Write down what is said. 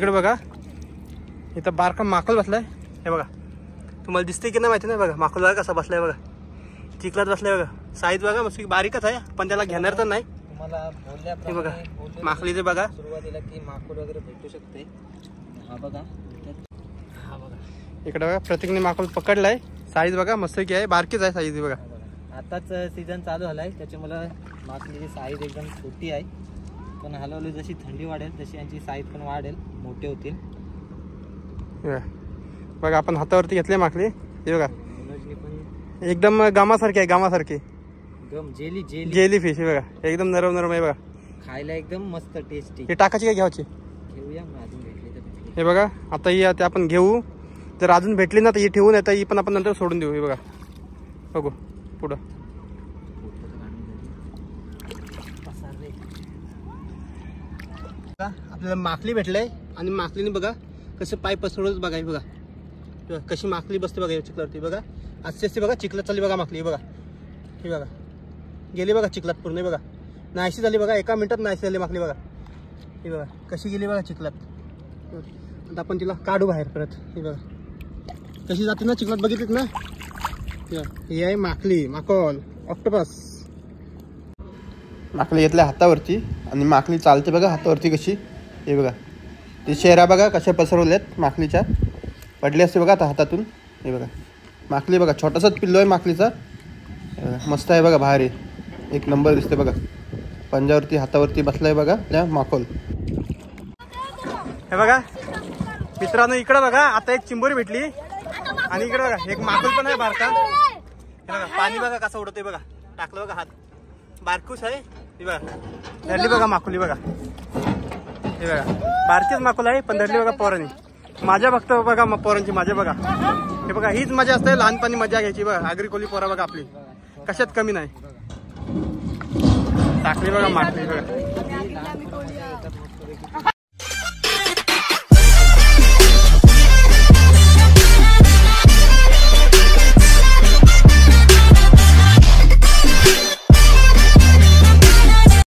इकडे बघा इथं बारका माकल बसलाय. हे बघा तुम्हाला दिसते की नाही माहिती नाही. बघा माकल बघा कसा बसलाय. बघा चिखलात बसलाय. बघा साईज बघा मस्त बारीकच आहे पण त्याला घेणार तर नाही. तुम्हाला हे बघा माकलीचे बघा सुरुवातीला की माकूल वगैरे भेटू शकते. हा बघा इकडे बघा प्रतीकने माकल पकडलाय. साईज बघा मस्त की आहे बारकीच आहे साईज. बघा आताच सीझन चालू झालाय त्याच्यामुळे माकलीची साईज एकदम छोटी आहे. पण हळूहळू जशी थंडी वाढेल तशी यांची साईज पण वाढेल मोठे होतील. बघा आपण हातावरती घेतले माकली. हे बघा पण एकदम गामासारखी आहे. गामासारखी एकदम जेली जेली जेली फिश. हे बघा एकदम नरम नरम आहे. बघा खायला एकदम मस्त टेस्टी. हे टाकायची काय घ्यायची घेऊया मग अजून भेटली तर. हे बघा आता ही ते आपण घेऊ. जर अजून भेटली ना तर ही ठेवून येतं. ही पण आपण नंतर सोडून देऊ. हे बघा बघू पुढं आपल्याला माकली भेटलंय. आणि माकलीने बघा कसं पाय पसरवलंच बघा. हे बघा कशी माकली बसते बघा चिखलावरती. बघा असे असते बघा चिखलात चालली बघा माकली. बघा हे बघा गेली बघा चिखलात पूर्ण. बघा नाहीशी झाली बघा. एका मिनिटात नाहीशी झाली माकली. बघा हे बघा कशी गेली बघा चिखलात. आता आपण तिला काढू बाहेर परत. हे बघा कशी जाते ना चिखलात बघितलीत ना. ही आहे माकली माकल ऑक्टोपस. माकली घेतल्या हातावरती आणि माकली चालते बघा हातावरती कशी. हे बघा ते चेहरा बघा कशा पसरवल्यात माकलीच्या. पडले असते बघा आता हातातून. हे बघा माकली बघा छोटासाच पिल्लो आहे माकलीचा. मस्त आहे बघा भारी एक नंबर दिसते बघा. पंजावरती हातावरती बसलाय बघा त्या माकल. हे बघा मित्रांनो इकडे बघा आता एक चिंबोरी भेटली. आणि इकडे बघा एक माकल पण आहे बारका. हे बघा पाणी बघा कसं उडतंय. बघा टाकलं बघा हात बारकूस आहे. हे बघा धरली बघा माकुली. बघा हे बघा बारकीच माकुल आहे पण धरली बघा पोरांनी. माझ्या बघतो बघा पोरांची माझ्या बघा. हे बघा हीच मजा असते लहानपणी मजा घ्यायची. बघा आगरी कोली पोरा बघा आपली कशात कमी नाही. टाकली बघा माकली. बघा